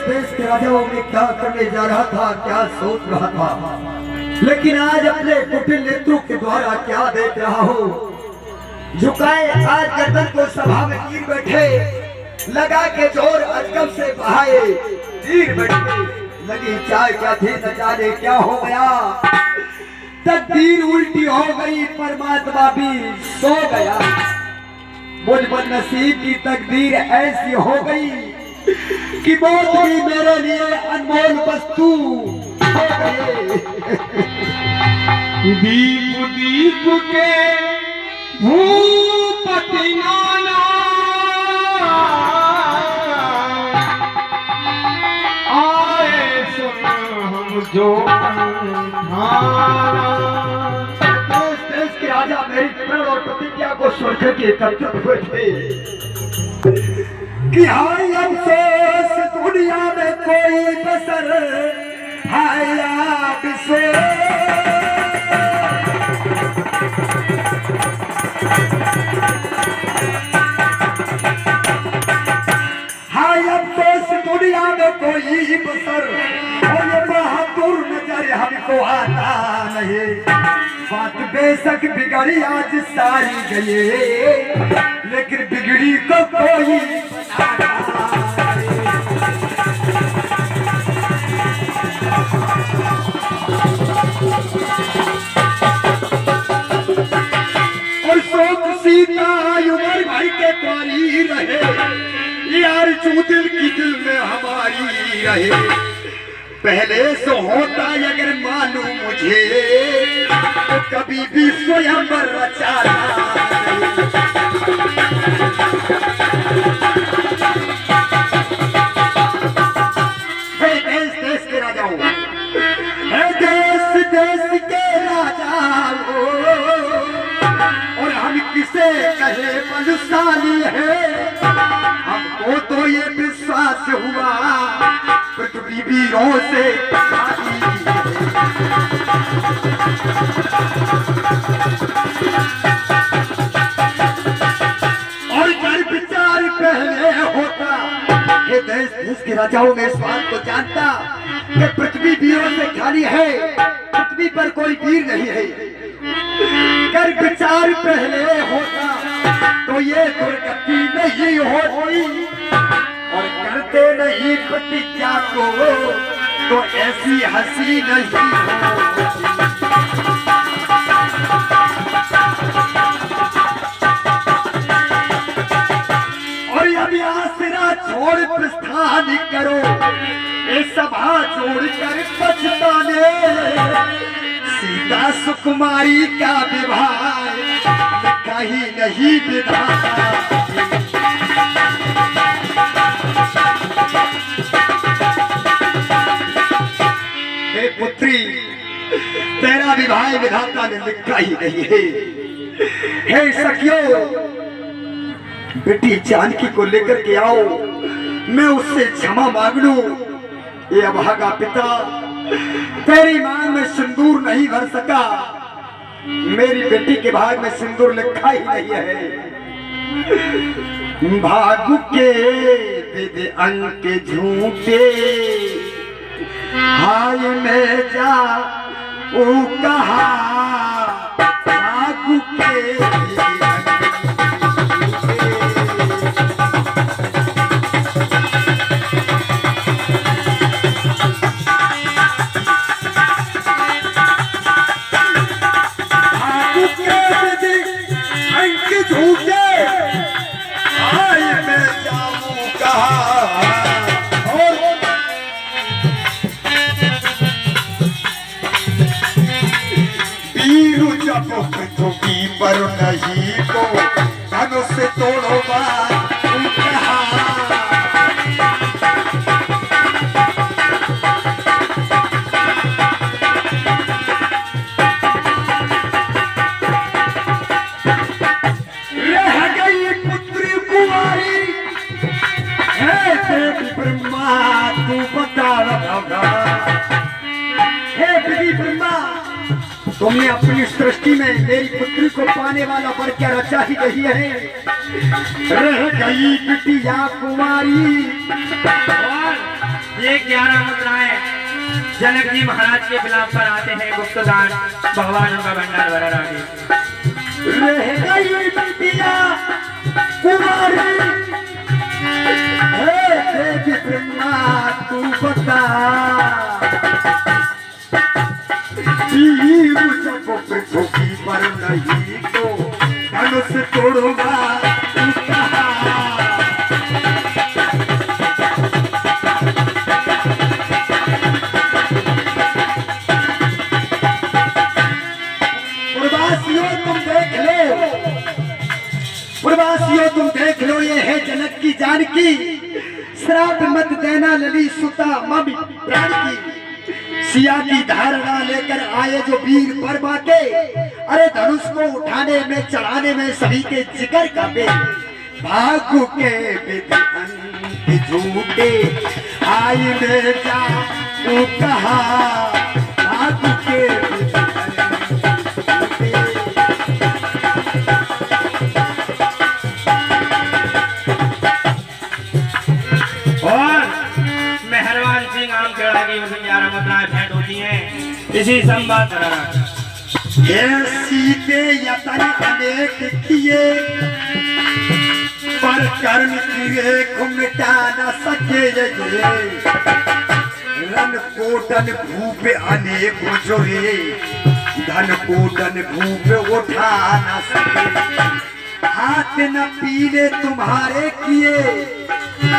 देश के राजाओं में क्या करने जा रहा था, क्या सोच रहा था, लेकिन आज अपने कुटिल नेत्रों के द्वारा क्या देख रहा हूँ। झुकाए आज गर्दन को सभा में गिर बैठे, लगा के जोर अजगब से बहाए, गिर बैठे लगी चाय क्या थी न जाने क्या हो गया। तकदीर उल्टी हो गई, परमात्मा भी सो गया। मुझ बदनसीब की तकदीर ऐसी हो गई कि मौत भी मेरे लिए अनमोल वस्तु हो गई। दीप दीप के भूपति नाना आए सुन हम जो देश के राजा मेरी प्रण और प्रतिज्ञा को सुनकर के एकत्रित हुए थे कि हाय अफसोस दुनिया में कोई बसर, हाय अफसोस, हाय अफसोस दुनिया में कोई बसर, और बहादुर नजर हमको आता नहीं। बात बेशक बिगड़ी आज सारी गई, लेकिन बिगड़ी को कोई और सोच सीता उमर भाई के द्वारी रहे, यार चू दिल की दिल में हमारी रहे। पहले से होता अगर मालूम मुझे, तो कभी भी स्वयं रचाता। देश देश के राजाओं, देश देश के राजाओं, और हम किसे कहे बलशाली है। हमको तो ये विश्वास हुआ पृथ्वी वीरों से और कर विचार पहले होता। ये देश देश के राजाओं में इस बात को जानता कि पृथ्वी वीरों से खाली है, पृथ्वी पर कोई वीर नहीं है। कर विचार पहले होता तो ये दुर्गति नहीं होती, और करते नहीं प्रतिज्ञा को तो ऐसी हंसी नहीं होती। और अभी आसरा छोड़ प्रस्थान करो, ये सभा छोड़कर पछताने। सीता सुकुमारी का विवाह कहीं नहीं विधाता। हे पुत्री, तेरा विवाह विधाता ने लिखा ही नहीं है। हे सखियों, बेटी जानकी को लेकर के आओ, मैं उससे क्षमा मांग लूं। ये अभागा पिता तेरी मांग में सिंदूर नहीं भर सका, मेरी बेटी के भाग में सिंदूर लिखा ही नहीं है। भाग के विद अंक झूठे, हाय में जा ओ कहा, भाग के पर नहीं को धनुष से तोड़ो रह गई पुत्री कुमारी है देवी ब्रह्मा, तू बता रहा है देवी ब्रह्मा, तुमने अपनी सृष्टि में मेरी पुत्री को पाने वाला वर क्या रचा ही नहीं है। रह गई बिटिया कुमारी ये 11 मुद्राएं जनक जी महाराज के बिलाप पर आते हैं गुप्तदान भगवान उनका भंडार भरा राजे। रह गई बिटिया कुमारी हे देवी ब्रह्मा तू बता मुझको पृथ्वी पर नहीं तो धनुष तोड़ूंगा तू कहा पूर्वासियों तुम देख लो ये है जनक की जानकी श्राप मत देना लली सुता मम्मी प्राण की सिया की धारणा लेकर आए जो वीर बर्मा के अरे धनुष को उठाने में चढ़ाने में सभी के जिगर कांपे भागु के विधि झूठे आई में जा तू कहा भागु के भेंट होती है इसी संवाद सीते यतन अनेक किए पर कर्म किए मिटा न सके रन कोटन भूप अनेक जोरे धन कोटन भूप उठा न सके हाथ न पीले तुम्हारे किए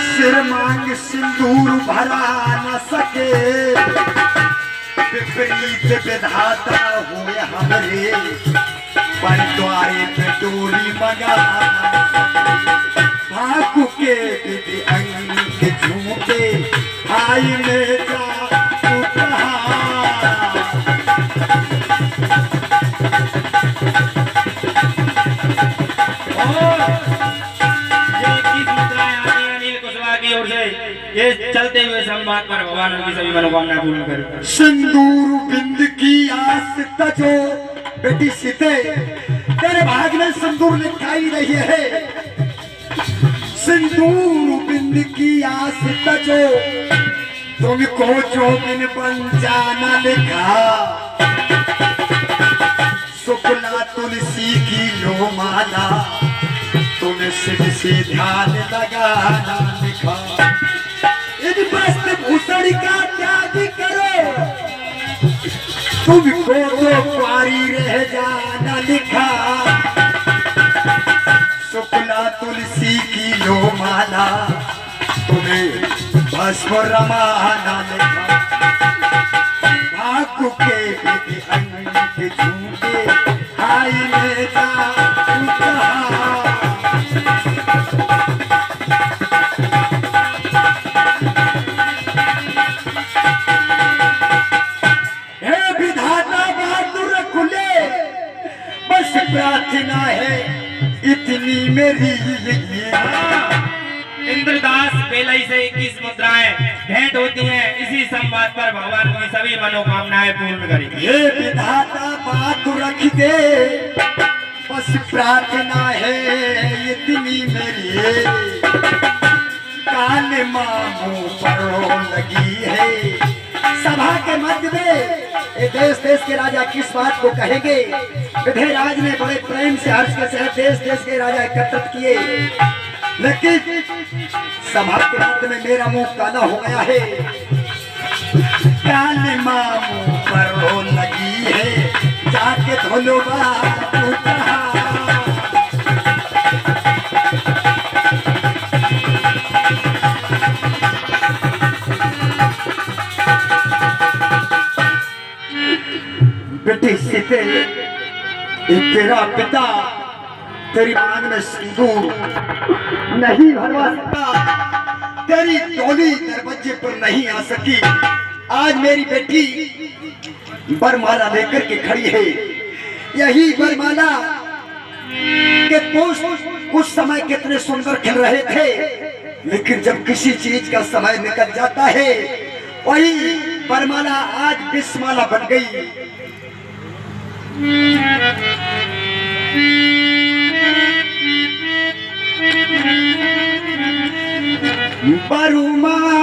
सिर मांग सिंदूर भरा न सके विपरीत विधाता हुए हमरे पर द्वारे पे डोरी मंगा भागु के विधि अंग झूठे आई में जा तू कहा ये चलते हुए संवाद पर भगवान उनकी सभी मनोकामना पूर्ण करे। सिंदूर बिंद की आस तजो बेटी सीते तेरे भाग में सिंदूर लिखाई रही है सिंदूर बिंद की आस तजो तुमको जो बिन बन जाना लिखा शुक्ला तुलसी की लो माला तुम्हें शिव से ध्यान लगाना लिखा भूषण का त्याग करो तुमको तो पारी रह जाना लिखा शुक्ला तुलसी की लो माला तुम्हें भस्म रमाना लिखा भागु के विधि अंग झूठे आई में जा तू कहा प्रार्थना है इतनी मेरी इंद्रदास बेलई से 21 मुद्राएं भेंट होती हैं इसी संवाद पर भगवान की सभी मनोकामनाएं पूर्ण करें। ये विधाता बात रख दे बस प्रार्थना है इतनी मेरी कान मामू पर लगी है सभा के मध्य में देश देश के राजा किस बात को कहेंगे विधेयराज ने बड़े प्रेम से हर्ष के साथ देश देश के राजा एकत्रित किए लेकिन सभा के मध्य में मेरा मुंह काला हो गया है काले मामू पर लगी है जाके धोलो बेटी सीते तेरा पिता तेरी मांग में सिंदूर नहीं भरवा सकता तेरी डोली दरवाजे पर नहीं आ सकी आज मेरी बेटी बरमाला लेकर के खड़ी है यही बरमाला के पुष्प कुछ समय कितने सुंदर खिल रहे थे लेकिन जब किसी चीज का समय निकल जाता है वही बरमाला आज विषमाला बन गई बरुमा